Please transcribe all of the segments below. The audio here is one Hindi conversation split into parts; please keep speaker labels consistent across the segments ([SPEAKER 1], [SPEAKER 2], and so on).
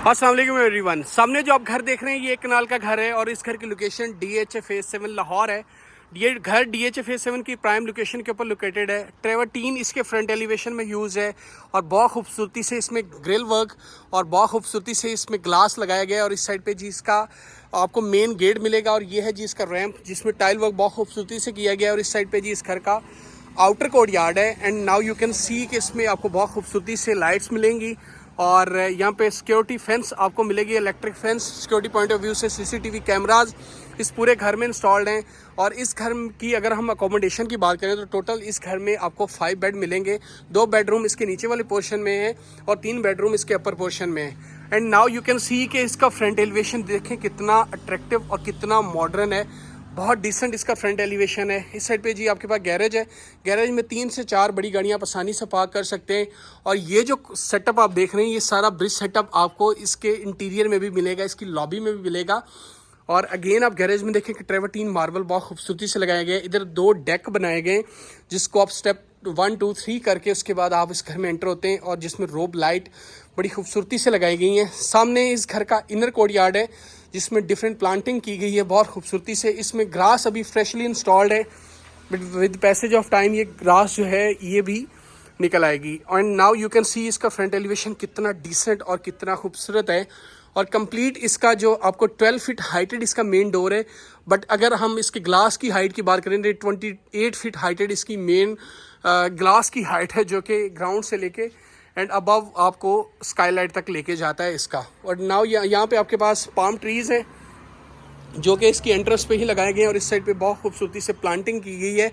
[SPEAKER 1] अस्सलाम वालेकुम एवरीवन। सामने जो आप घर देख रहे हैं ये एक कनाल का घर है और इस घर की लोकेशन DH फेज 7 लाहौर है। ये घर DH फेज 7 की प्राइम लोकेशन के ऊपर लोकेटेड है। ट्रेवर्टीन इसके फ्रंट एलिवेशन में यूज़ है और बहुत खूबसूरती से इसमें ग्रिल वर्क और बहुत खूबसूरती से इसमें ग्लास लगाया गया है। और इस साइड पे जी इसका आपको मेन गेट मिलेगा और ये है जी इसका रैंप जिसमें टाइल वर्क बहुत खूबसूरती से किया गया है। और इस साइड पे जी इस घर का आउटर कोर्ट यार्ड है and now you can see कि इसमें आपको बहुत खूबसूरती से लाइट्स मिलेंगी और यहाँ पे सिक्योरिटी फेंस आपको मिलेगी, electric fence. Security point of view से CCTV कैमराज इस पूरे घर में इंस्टॉल्ड हैं। और इस घर की अगर हम अकोमोडेशन की बात करें तो टोटल इस घर में आपको 5 बेड मिलेंगे। 2 बेडरूम इसके नीचे वाले पोर्शन में है और 3 बेडरूम इसके अपर पोर्शन में है। And now you can see कि इसका फ्रंट एलिवेशन देखें कितना अट्रैक्टिव और कितना मॉडर्न है। बहुत डिसेंट इसका फ्रंट एलिवेशन है। इस साइड पे जी आपके पास गैरेज है। गैरेज में 3 से 4 बड़ी गाड़ियां आप आसानी से पार्क कर सकते हैं। और ये जो सेटअप आप देख रहे हैं ये सारा ब्रिज सेटअप आपको इसके इंटीरियर में भी मिलेगा, इसकी लॉबी में भी मिलेगा। और अगेन आप गैरेज में देखें कि ट्रेवर्टीन मार्बल बहुत खूबसूरती से लगाया गया है। इधर 2 डेक बनाए गए जिसको आप स्टेप 1 2 3 करके उसके बाद आप इस घर में एंटर होते हैं और जिसमें रोब लाइट बड़ी खूबसूरती से लगाई गई हैं। सामने इस घर का इनर कोर्ट यार्ड है जिसमें डिफरेंट प्लांटिंग की गई है बहुत खूबसूरती से। इसमें ग्रास अभी फ्रेशली इंस्टॉल्ड है but with passage of time ये ग्रास जो है ये भी निकल आएगी। And now you can see इसका फ्रंट एलिवेशन कितना डिसेंट और कितना खूबसूरत है। और कंप्लीट इसका जो आपको 12 फीट हाइटेड इसका मेन डोर है। बट अगर हम इसके ग्लास की हाइट की बात करें तो 28 फीट हाइटेड इसकी मेन ग्लास की हाइट है जो कि ग्राउंड से लेके एंड अबव आपको स्काईलाइट तक लेके जाता है इसका। और नाउ यहाँ पे आपके पास पाम ट्रीज़ हैं जो कि इसकी एंट्रेंस पे ही लगाए गए हैं और इस साइड पे बहुत खूबसूरती से प्लांटिंग की गई है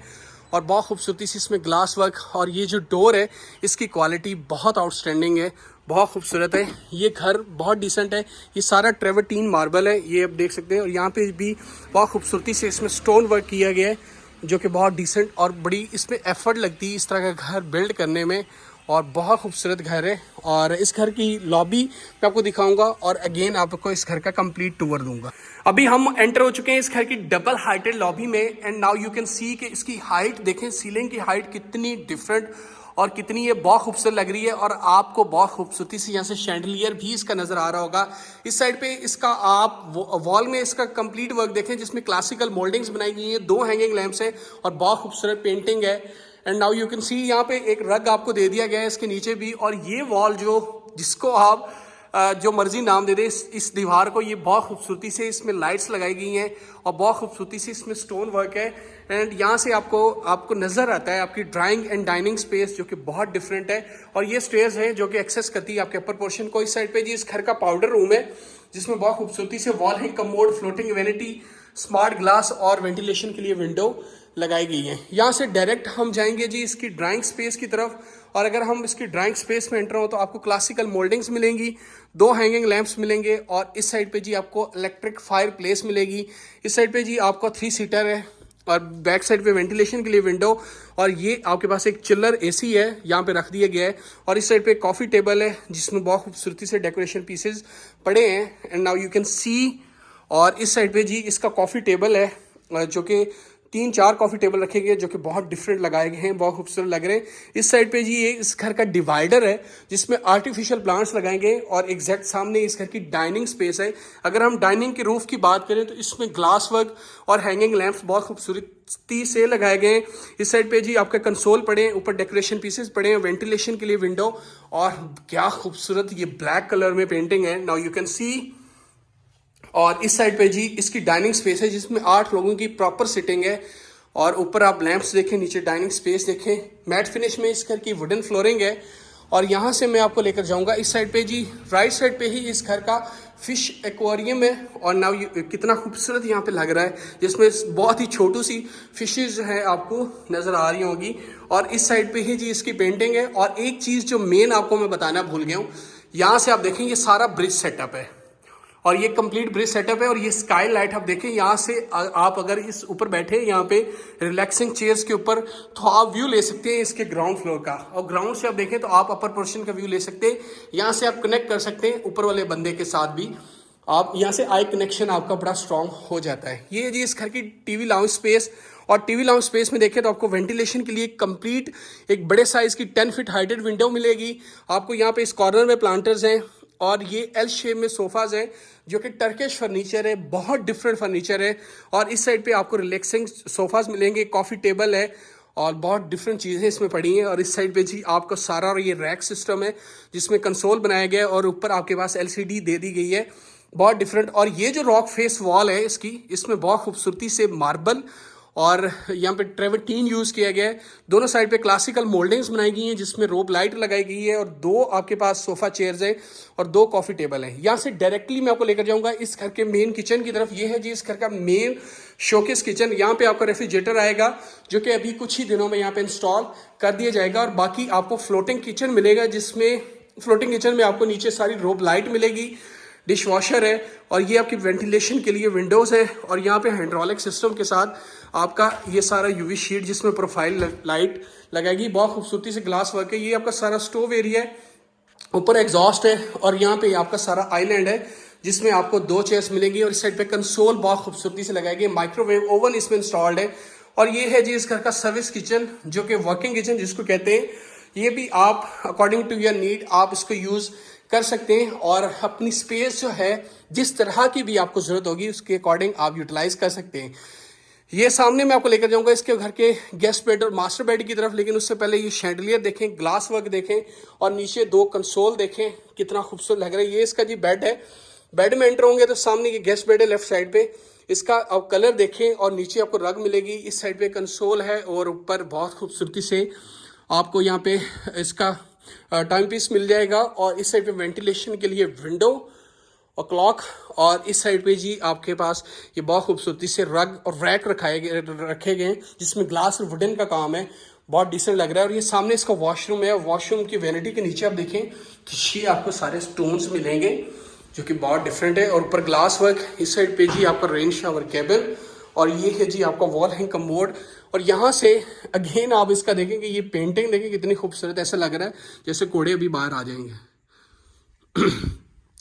[SPEAKER 1] और बहुत खूबसूरती से इसमें ग्लास वर्क। और ये जो डोर है इसकी क्वालिटी बहुत आउटस्टैंडिंग है, बहुत खूबसूरत है। ये घर बहुत डिसेंट है। ये सारा ट्रेवर्टीन मार्बल है, ये आप देख सकते हैं। और यहाँ पे भी बहुत खूबसूरती से इसमें स्टोन वर्क किया गया है जो कि बहुत डिसेंट और बड़ी इसमें एफर्ट लगती है इस तरह का घर बिल्ड करने में। और बहुत खूबसूरत घर है। और इस घर की लॉबी मैं आपको दिखाऊंगा और अगेन आपको इस घर का कंप्लीट टूर दूंगा। अभी हम एंटर हो चुके हैं इस घर की डबल हाइटेड लॉबी में and now you can see कि इसकी हाइट देखें, सीलिंग की हाइट कितनी डिफरेंट और कितनी ये बहुत खूबसूरत लग रही है। और आपको बहुत खूबसूरती से यहाँ से शैंडलियर भी इसका नजर आ रहा होगा। इस साइड पे इसका आप वॉल में इसका कंप्लीट वर्क देखें जिसमें क्लासिकल मोल्डिंग्स बनाई गई हैं। 2 हैंगिंग लैंप्स हैं और बहुत खूबसूरत पेंटिंग है। And now you can see यहाँ पे एक रग आपको दे दिया गया है इसके नीचे भी। और ये वॉल जो जिसको आप जो मर्जी नाम दे दे इस दीवार को, ये बहुत खूबसूरती से इसमें लाइट्स लगाई गई हैं और बहुत खूबसूरती से इसमें स्टोन वर्क है। एंड यहाँ से आपको नजर आता है आपकी ड्राइंग एंड डाइनिंग स्पेस जो कि बहुत डिफरेंट है। और ये स्टेयर्स है जो कि एक्सेस करती है आपके अपर पोर्शन को। इस साइड पे जी इस घर का पाउडर रूम है जिसमें बहुत खूबसूरती से वॉल है, commode, floating vanity, smart glass और वेंटिलेशन के लिए विंडो लगाई गई है। यहाँ से डायरेक्ट हम जाएंगे जी इसकी ड्राइंग स्पेस की तरफ। और अगर हम इसकी ड्राइंग स्पेस में एंटर हो तो आपको क्लासिकल मोल्डिंग्स मिलेंगी, 2 हैंगिंग लैंप्स मिलेंगे और इस साइड पे जी आपको इलेक्ट्रिक फायर प्लेस मिलेगी। इस साइड पे जी आपको 3 सीटर है और बैक साइड पे वेंटिलेशन के लिए विंडो। और ये आपके पास एक चिल्लर AC है यहाँ पे रख दिया गया है। और इस साइड पे कॉफ़ी टेबल है जिसमें बहुत खूबसूरती से डेकोरेशन पीसेज पड़े हैं and now you can see. और इस साइड पे जी इसका कॉफ़ी टेबल है जो कि 3-4 कॉफ़ी टेबल रखे गए जो कि बहुत डिफरेंट लगाए गए हैं, बहुत खूबसूरत लग रहे हैं। इस साइड पे जी ये इस घर का डिवाइडर है जिसमें आर्टिफिशियल प्लांट्स लगाए गए और एग्जैक्ट सामने इस घर की डाइनिंग स्पेस है। अगर हम डाइनिंग के रूफ की बात करें तो इसमें ग्लास वर्क और हैंगिंग लैंप्स बहुत खूबसूरती से लगाए गए हैं। इस साइड पे जी आपका कंसोल पड़े हैं, ऊपर डेकोरेशन पीसेस पड़े हैं, वेंटिलेशन के लिए विंडो। और क्या खूबसूरत ये ब्लैक कलर में पेंटिंग है, नाउ यू कैन सी। और इस साइड पे जी इसकी डाइनिंग स्पेस है जिसमें 8 लोगों की प्रॉपर सिटिंग है। और ऊपर आप लैंप्स देखें, नीचे डाइनिंग स्पेस देखें, मैट फिनिश में इस घर की वुडन फ्लोरिंग है। और यहाँ से मैं आपको लेकर जाऊँगा इस साइड पे जी, राइट साइड पे ही इस घर का फिश एक्वेरियम है। और नाउ कितना खूबसूरत यहाँ पे लग रहा है जिसमें बहुत ही छोटू सी फिशेज हैं आपको नज़र आ रही होगी। और इस साइड पे ही जी इसकी पेंटिंग है। और एक चीज़ जो मेन आपको मैं बताना भूल गया हूँ, यहाँ से आप देखें ये सारा ब्रिज सेटअप है और ये कंप्लीट ब्रिज सेटअप है। और ये स्काई लाइट आप देखें, यहाँ से आप अगर इस ऊपर बैठे यहाँ पे रिलैक्सिंग चेयर्स के ऊपर तो आप व्यू ले सकते हैं इसके ग्राउंड फ्लोर का। और ग्राउंड से आप देखें तो आप अपर पोर्शन का व्यू ले सकते हैं। यहाँ से आप कनेक्ट कर सकते हैं ऊपर वाले बंदे के साथ भी। आप यहाँ से आई कनेक्शन आपका बड़ा स्ट्रांग हो जाता है। ये जी इस घर की TV लाउंज स्पेस। और TV लाउंज स्पेस में देखें तो आपको वेंटिलेशन के लिए कंप्लीट एक बड़े साइज की 10 फीट हाइटेड विंडो मिलेगी आपको। यहाँ पे इस कॉर्नर में प्लांटर्स हैं और ये एल शेप में सोफाज हैं जो कि टर्किश फर्नीचर है, बहुत डिफरेंट फर्नीचर है। और इस साइड पे आपको रिलैक्सिंग सोफाज मिलेंगे, कॉफ़ी टेबल है और बहुत डिफरेंट चीज़ें इसमें पड़ी हैं। और इस साइड पे जी आपको सारा ये रैक सिस्टम है जिसमें कंसोल बनाया गया है और ऊपर आपके पास एलसीडी दे दी गई है, बहुत डिफरेंट। और ये जो रॉक फेस वॉल है इसकी, इसमें बहुत खूबसूरती से मार्बल और यहाँ पे ट्रेवर्टीन यूज़ किया गया है। दोनों साइड पे क्लासिकल मोल्डिंग्स बनाई गई हैं जिसमें रोप लाइट लगाई गई है और दो आपके पास सोफ़ा चेयर्स हैं और दो कॉफ़ी टेबल हैं। यहाँ से डायरेक्टली मैं आपको लेकर जाऊँगा इस घर के मेन किचन की तरफ। ये है जी इस घर का मेन शोकेस किचन। यहाँ पे आपका रेफ्रिजरेटर आएगा जो कि अभी कुछ ही दिनों में यहाँ पे इंस्टॉल कर दिया जाएगा। और बाकी आपको फ्लोटिंग किचन मिलेगा जिसमें फ्लोटिंग किचन में आपको नीचे सारी रोप लाइट मिलेगी, डिश वॉशर है और ये आपकी वेंटिलेशन के लिए विंडोज़ है। और यहाँ पे हाइड्रोलिक सिस्टम के साथ आपका ये सारा यूवी शीट जिसमें प्रोफाइल लाइट लगाएगी, बहुत खूबसूरती से ग्लास वर्क है। ये आपका सारा स्टोव एरिया है, ऊपर एग्जॉस्ट है और यहाँ पे आपका सारा आइलैंड है जिसमें आपको दो चेयर्स मिलेंगी। और इस साइड पे कंसोल बहुत खूबसूरती से लगाएगी, माइक्रोवेव ओवन इसमें इंस्टॉल्ड है। और ये है जी इस घर का सर्विस किचन जो कि वर्किंग किचन जिसको कहते हैं। ये भी आप अकॉर्डिंग टू योर नीड आप इसको यूज़ कर सकते हैं और अपनी स्पेस जो है जिस तरह की भी आपको ज़रूरत होगी उसके अकॉर्डिंग आप यूटिलाइज कर सकते हैं। ये सामने मैं आपको लेकर जाऊंगा इसके घर के गेस्ट बेड और मास्टर बेड की तरफ, लेकिन उससे पहले ये शैंडलियर देखें, ग्लास वर्क देखें और नीचे दो कंसोल देखें, कितना खूबसूरत लग रहा है। ये इसका जी बेड है। बेड में एंटर होंगे तो सामने ये गेस्ट बेड है लेफ्ट साइड पे, इसका आप कलर देखें और नीचे आपको रग मिलेगी। इस साइड पे कंसोल है और ऊपर बहुत खूबसूरती से आपको यहाँ पे इसका टाइम पीस मिल जाएगा। और इस साइड पे वेंटिलेशन के लिए विंडो और क्लॉक। और इस साइड पे जी आपके पास ये बहुत खूबसूरती से रग और रैक रखे गए हैं जिसमें ग्लास और वुडन का काम है, बहुत डिसेंट लग रहा है। और ये सामने इसका वॉशरूम है। वॉशरूम की वैनिटी के नीचे आप देखें तो ये आपको सारे स्टोन्स मिलेंगे जो कि बहुत डिफरेंट है और ऊपर ग्लास वर्क। इस साइड पे जी आपका रेन शावर केबिन और ये है जी आपका वॉल हैंग कमोड। और यहाँ से अगेन आप इसका देखेंगे, ये पेंटिंग देखें कितनी खूबसूरत, ऐसा लग रहा है जैसे कोड़े अभी बाहर आ जाएंगे।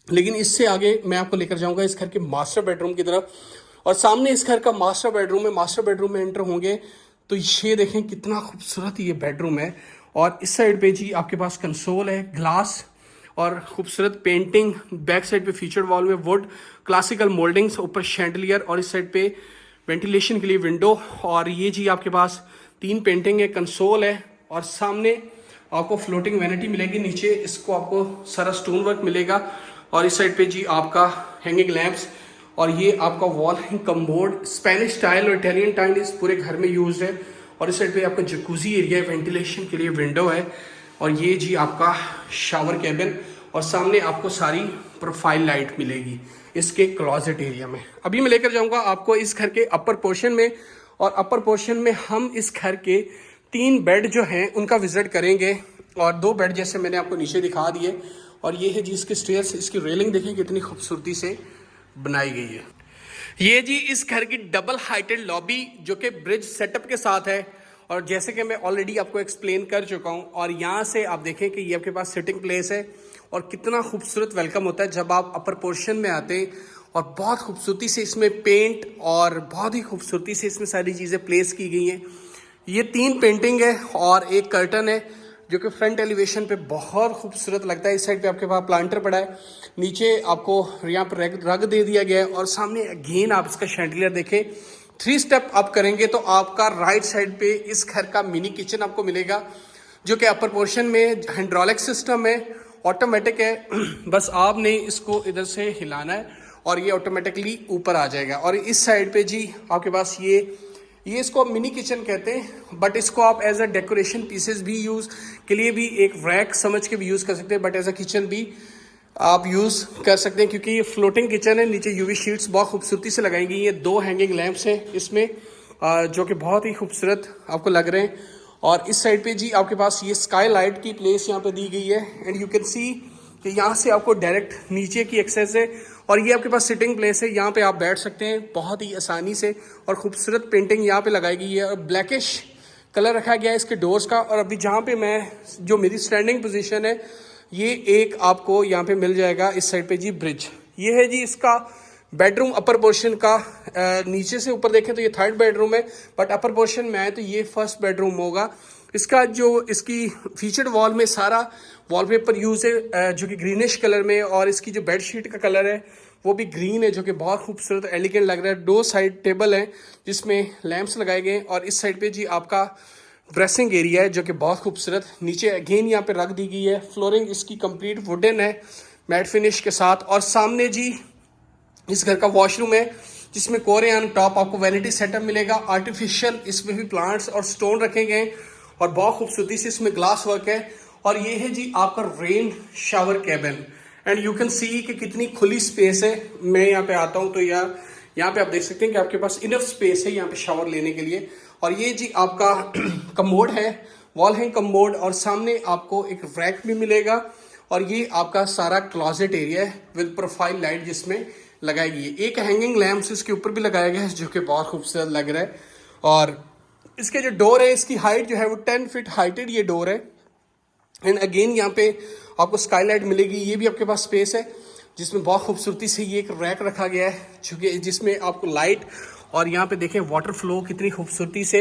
[SPEAKER 1] लेकिन इससे आगे मैं आपको लेकर जाऊंगा इस घर के मास्टर बेडरूम की तरफ। और सामने इस घर का मास्टर बेडरूम है। मास्टर बेडरूम में एंटर होंगे तो ये देखें कितना खूबसूरत ये बेडरूम है। और इस साइड पे जी आपके पास कंसोल है, ग्लास और खूबसूरत पेंटिंग। बैक साइड पे फीचर्ड वॉल में वुड क्लासिकल मोल्डिंग्स, ऊपर शैंडलियर और इस साइड पे वेंटिलेशन के लिए विंडो। और ये जी आपके पास तीन पेंटिंग है, कंसोल है और सामने आपको फ्लोटिंग वैनिटी मिलेगी। नीचे इसको आपको सारा स्टोन वर्क मिलेगा। और इस साइड पे जी आपका हैंगिंग लैंप्स और ये आपका wall hang commode, Spanish style और इटालियन टाइल इस पूरे घर में यूज है। और इस साइड पे आपका जकूजी एरिया है, वेंटिलेशन के लिए विंडो है। और ये जी आपका शावर कैबिन और सामने आपको सारी प्रोफाइल लाइट मिलेगी इसके क्लॉजेट एरिया में। अभी मैं लेकर जाऊंगा आपको इस घर के अपर पोर्शन में। और अपर पोर्शन में हम इस घर के 3 बेड जो हैं उनका विजिट करेंगे और 2 बेड जैसे मैंने आपको नीचे दिखा दिए। और ये है जी इसके स्टेयर्स, इसकी रेलिंग देखें कितनी खूबसूरती से बनाई गई है। ये जी इस घर की डबल हाइटेड लॉबी जो कि ब्रिज सेटअप के साथ है। और जैसे कि मैं ऑलरेडी आपको एक्सप्लेन कर चुका हूँ। और यहाँ से आप देखें कि ये आपके पास सिटिंग प्लेस है और कितना खूबसूरत वेलकम होता है जब आप अपर पोर्शन में आते हैं। और बहुत खूबसूरती से इसमें पेंट और बहुत ही खूबसूरती से इसमें सारी चीज़ें प्लेस की गई हैं। ये 3 पेंटिंग है और एक कर्टन है जो कि फ्रंट एलिवेशन पे बहुत खूबसूरत लगता है। इस साइड पे आपके पास प्लांटर पड़ा है, नीचे आपको यहाँ पर रग दे दिया गया है और सामने अगेन आप इसका शैंडलियर देखें। 3 स्टेप आप करेंगे तो आपका राइट साइड पे इस घर का मिनी किचन आपको मिलेगा जो कि अपर पोर्शन में हाइड्रोलिक सिस्टम है, ऑटोमेटिक है। बस आपने इसको इधर से हिलाना है और ये ऑटोमेटिकली ऊपर आ जाएगा। और इस साइड पे जी आपके पास ये इसको मिनी किचन कहते हैं, बट इसको आप एज अ डेकोरेशन पीसेस भी यूज़ के लिए भी एक रैक समझ के भी यूज़ कर सकते हैं, बट एज अ किचन भी आप यूज़ कर सकते हैं क्योंकि ये फ्लोटिंग किचन है। नीचे यूवी शीट्स बहुत खूबसूरती से लगाई गई हैं। 2 हैंगिंग लैंप्स हैं इसमें जो कि बहुत ही खूबसूरत आपको लग रहे हैं। और इस साइड पे जी आपके पास ये स्काई लाइट की प्लेस यहाँ पे दी गई है एंड यू कैन सी कि यहाँ से आपको डायरेक्ट नीचे की एक्सेस है। और ये आपके पास सिटिंग प्लेस है, यहाँ पे आप बैठ सकते हैं बहुत ही आसानी से। और खूबसूरत पेंटिंग यहाँ पे लगाई गई है और ब्लैकिश कलर रखा गया है इसके डोर्स का। और अभी जहाँ पे मैं जो मेरी स्टैंडिंग पोजीशन है ये एक आपको यहाँ पे मिल जाएगा इस साइड पे जी ब्रिज। ये है जी इसका बेडरूम अपर पोर्शन का। नीचे से ऊपर देखें तो ये 3rd बेडरूम है, बट अपर पोर्शन में आए तो ये 1st बेडरूम होगा इसका जो इसकी फीचर्ड वॉल में सारा वॉलपेपर यूज है जो कि ग्रीनिश कलर में, और इसकी जो बेडशीट का कलर है वो भी ग्रीन है, जो कि बहुत खूबसूरत एलिगेंट लग रहा है। 2 साइड टेबल हैं जिसमें लैंप्स लगाए गए हैं, और इस साइड पे जी आपका ड्रेसिंग एरिया है जो कि बहुत खूबसूरत। नीचे अगेन यहाँ पे रख दी गई है। फ्लोरिंग इसकी कंप्लीट वुडन है मैट फिनिश के साथ। और सामने जी इस घर का वॉशरूम है जिसमें कोरियन टॉप आपको वैनिटी सेटअप मिलेगा। आर्टिफिशियल इसमें भी प्लांट्स और स्टोन रखे गए और बहुत खूबसूरती से इसमें ग्लास वर्क है। और ये है जी आपका rain shower cabin, and you can see कि कितनी खुली स्पेस है। मैं यहाँ पे आता हूँ तो यहाँ पे आप देख सकते हैं कि आपके पास इनफ स्पेस है यहाँ पे शावर लेने के लिए। और ये जी आपका कमोड है, वॉल हैंग कमोड, और सामने आपको एक रैक भी मिलेगा। और ये आपका सारा क्लॉजेट एरिया है विद प्रोफाइल लाइट जिसमें लगाई गई है। एक हैंगिंग लैम्प इसके ऊपर भी लगाया गया है जो कि बहुत खूबसूरत लग रहा है। और इसके जो डोर है इसकी हाइट जो है वो 10 फीट हाइटेड ये डोर है। एंड अगेन यहाँ पे आपको स्काईलाइट मिलेगी। ये भी आपके पास स्पेस है जिसमें बहुत खूबसूरती से ये एक रैक रखा गया है जो कि जिसमें आपको लाइट, और यहाँ पे देखें वाटर फ्लो कितनी खूबसूरती से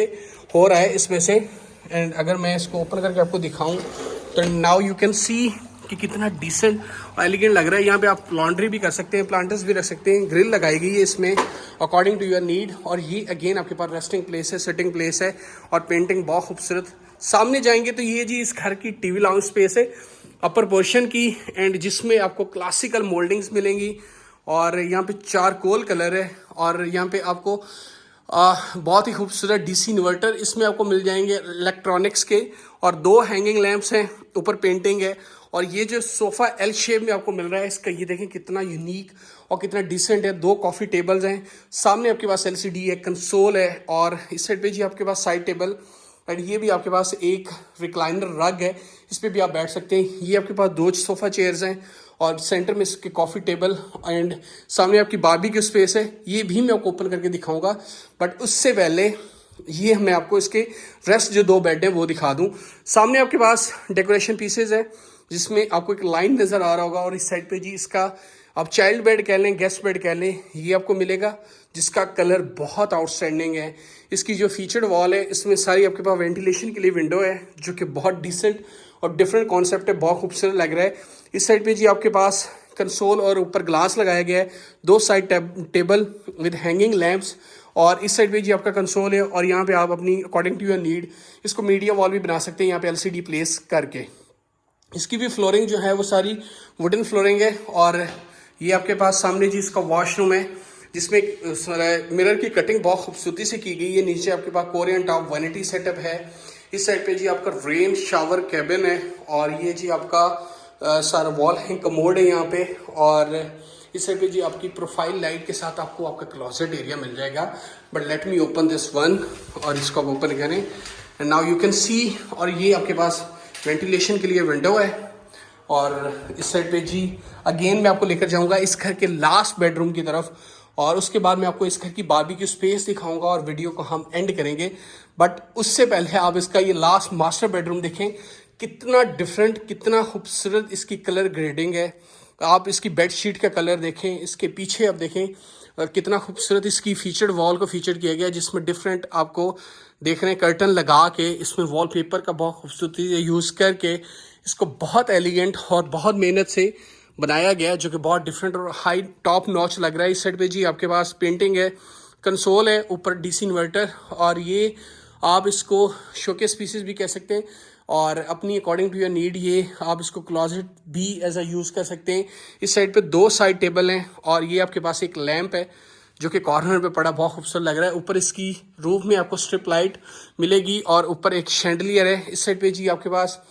[SPEAKER 1] हो रहा है इसमें से। एंड अगर मैं इसको ओपन करके आपको दिखाऊं तो नाउ यू कैन सी कि कितना डिसेंट और एलिगेंट लग रहा है। यहाँ पे आप लॉन्ड्री भी कर सकते हैं, प्लांटर्स भी रख सकते हैं। ग्रिल लगाई गई है इसमें अकॉर्डिंग टू योर नीड। और ये अगेन आपके पास रेस्टिंग प्लेस है, सिटिंग प्लेस है, और पेंटिंग बहुत खूबसूरत। सामने जाएंगे तो ये जी इस घर की टीवी लाउंज स्पेस है अपर पोर्शन की, एंड जिसमें आपको क्लासिकल मोल्डिंग्स मिलेंगी। और यहाँ पे चारकोल कलर है, और यहाँ पे आपको बहुत ही खूबसूरत डीसी इन्वर्टर इसमें आपको मिल जाएंगे इलेक्ट्रॉनिक्स के, और 2 हैंगिंग लैंप्स हैं, ऊपर पेंटिंग है। और ये जो सोफ़ा एल शेप में आपको मिल रहा है इसका, ये देखें कितना यूनिक और कितना डिसेंट है। 2 कॉफ़ी टेबल्स हैं, सामने आपके पास एलसीडी है, कंसोल है, और इस साइड पे जी आपके पास साइड टेबल, एंड ये भी आपके पास एक रिक्लाइनर रग है, इस पर भी आप बैठ सकते हैं। ये आपके पास 2 सोफ़ा चेयर्स हैं, और सेंटर में इसके कॉफ़ी टेबल, एंड सामने आपकी बारबी की स्पेस है। ये भी मैं आपको ओपन करके दिखाऊंगा, बट उससे पहले ये मैं आपको इसके रेस्ट जो 2 बेड हैं वो दिखा दूं। सामने आपके पास डेकोरेशन पीसेज है जिसमें आपको एक लाइन नज़र आ रहा होगा, और इस साइड पे जी इसका आप चाइल्ड बेड कह लें, गेस्ट बेड कह लें, ये आपको मिलेगा जिसका कलर बहुत आउटस्टैंडिंग है। इसकी जो फीचर्ड वॉल है इसमें सारी आपके पास वेंटिलेशन के लिए विंडो है जो कि बहुत डिसेंट और डिफरेंट कॉन्सेप्ट है, बहुत खूबसूरत लग रहा है। इस साइड पे जी आपके पास कंसोल और ऊपर ग्लास लगाया गया है, 2 side table with hanging lamps, और इस साइड पे जी आपका कंसोल है। और यहाँ पे आप अपनी अकॉर्डिंग टू योर नीड इसको मीडिया वॉल भी बना सकते हैं यहाँ पे एलसीडी प्लेस करके। इसकी भी फ्लोरिंग जो है वो सारी वुडन फ्लोरिंग है। और ये आपके पास सामने जी इसका वॉशरूम है जिसमें मिरर की कटिंग बहुत खूबसूरती से की गई है। नीचे आपके पास कोरियन टॉप वैनिटी सेटअप है। इस साइड पे जी आपका रेन शावर कैबिन है, और ये जी आपका सारा वॉल हैंग कमोड है यहाँ पे। और इस साइड पे जी आपकी प्रोफाइल लाइट के साथ आपको आपका क्लोजेट एरिया मिल जाएगा। But let me open this one, और इसको आप ओपन करें and now you can see. और ये आपके पास वेंटिलेशन के लिए विंडो है। और इस साइड पे जी अगेन मैं आपको लेकर जाऊंगा इस घर के लास्ट बेडरूम की तरफ, और उसके बाद मैं आपको इस घर की बारबेक्यू स्पेस दिखाऊंगा और वीडियो को हम एंड करेंगे। बट उससे पहले आप इसका ये लास्ट मास्टर बेडरूम देखें, कितना डिफरेंट, कितना खूबसूरत इसकी कलर ग्रेडिंग है। आप इसकी बेडशीट का कलर देखें, इसके पीछे आप देखें, और कितना खूबसूरत इसकी फीचर्ड वॉल को फीचर किया गया, जिसमें डिफरेंट आपको देख रहे हैं कर्टन लगा के, इसमें वॉलपेपर का बहुत खूबसूरती से यूज़ करके इसको बहुत एलिगेंट और बहुत मेहनत से बनाया गया है, जो कि बहुत डिफरेंट और हाई टॉप नॉच लग रहा है। इस साइड पे जी आपके पास पेंटिंग है, कंसोल है, ऊपर डीसी इन्वर्टर, और ये आप इसको शोकेस पीसेस भी कह सकते हैं, और अपनी अकॉर्डिंग टू योर नीड ये आप इसको क्लॉजेट भी एज अ यूज़ कर सकते हैं। इस साइड पे 2 साइड टेबल हैं, और ये आपके पास एक लैंप है जो कि कॉर्नर पे पड़ा, बहुत खूबसूरत लग रहा है। ऊपर इसकी रूफ में आपको स्ट्रिप लाइट मिलेगी, और ऊपर एक शैंडलियर है। इस साइड पे जी आपके पास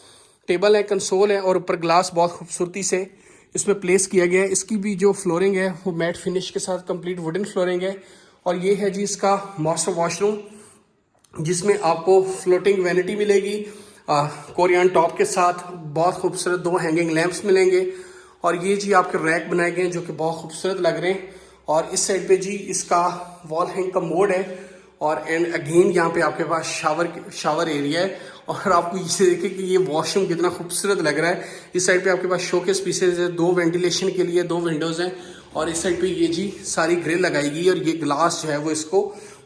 [SPEAKER 1] टेबल है, कंसोल है, और ऊपर ग्लास बहुत खूबसूरती से इसमें प्लेस किया गया है। इसकी भी जो फ्लोरिंग है वो मैट फिनिश के साथ कंप्लीट वुडन फ्लोरिंग है। और ये है जी इसका मास्टर वॉशरूम जिसमें आपको फ्लोटिंग वैनिटी मिलेगी कोरियन टॉप के साथ, बहुत खूबसूरत 2 हैंगिंग लैंप्स मिलेंगे, और ये जी आपके रैक बनाए गए हैं जो कि बहुत खूबसूरत लग रहे हैं। और इस साइड पे जी इसका वॉल हैंग का मोड है, और एंड अगेन यहाँ पे आपके पास शावर एरिया है। और आपको इसे देखें कि ये वॉशरूम कितना खूबसूरत लग रहा है। इस साइड पे आपके पास शोकेस पीसेज है, 2 वेंटिलेशन के लिए 2 विंडोज़ हैं, और इस साइड पे ये जी सारी ग्रिल लगाई गई है, और ये ग्लास जो है वो इसको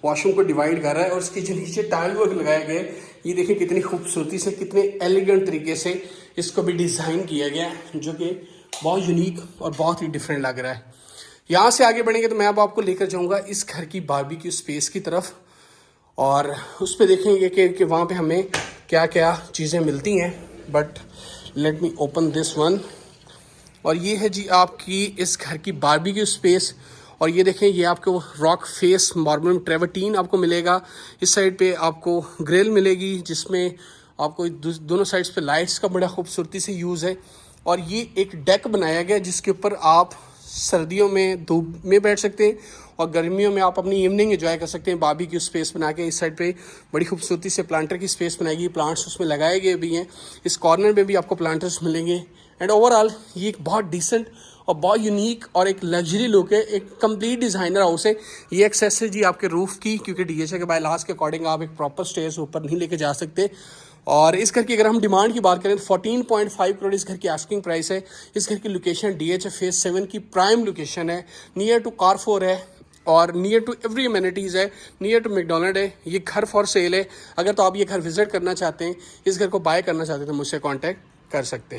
[SPEAKER 1] वॉशरूम को डिवाइड कर रहा है। और इसके जो नीचे टाइल वर्क लगाए गए ये देखिए कितनी खूबसूरती से, कितने एलिगेंट तरीके से इसको भी डिज़ाइन किया गया है, जो कि बहुत यूनिक और बहुत ही डिफरेंट लग रहा है। यहाँ से आगे बढ़ेंगे तो मैं अब आपको लेकर जाऊँगा इस घर की बारबेक्यू स्पेस की तरफ, और उस पर देखेंगे कि वहाँ पे हमें क्या क्या चीज़ें मिलती हैं। But let me open this one. और ये है जी आपकी इस घर की बारबेक्यू स्पेस। और ये देखें, ये आपको रॉक फेस मार्बल ट्रेवर्टीन आपको मिलेगा। इस साइड पे आपको ग्रिल मिलेगी, जिसमें आपको दोनों साइड्स पे लाइट्स का बड़ा खूबसूरती से यूज़ है। और ये एक डेक बनाया गया जिसके ऊपर आप सर्दियों में धूप में बैठ सकते हैं और गर्मियों में आप अपनी इवनिंग एंजॉय कर सकते हैं बारबेक्यू स्पेस बना के। इस साइड पे बड़ी खूबसूरती से प्लांटर की स्पेस बनाएगी, प्लांट्स उसमें लगाए गए भी हैं। इस कॉर्नर में भी आपको प्लांटर्स मिलेंगे। एंड ओवरऑल ये एक बहुत डिसेंट और बहुत यूनिक और एक लग्जरी लुक है, एक कंप्लीट डिज़ाइनर हाउस है। ये एक्सेस है जी आपके रूफ की, क्योंकि डीएचए के बायलॉज के अकॉर्डिंग आप एक प्रॉपर स्टेयर्स ऊपर नहीं लेके जा सकते। और इस घर की अगर हम डिमांड की बात करें तो 14.5 करोड़ इस घर की आस्किंग प्राइस है। इस घर की लोकेशन डीएचए फेज 7 की प्राइम लोकेशन है, नियर टू कारफोर है और नियर टू एवरी एमिनिटीज़ है, नियर टू मैकडोनल्ड है। ये घर फॉर सेल है। अगर तो आप ये घर विजिट करना चाहते हैं, इस घर को बाय करना चाहते हैं, तो मुझसे कॉन्टैक्ट कर सकते हैं।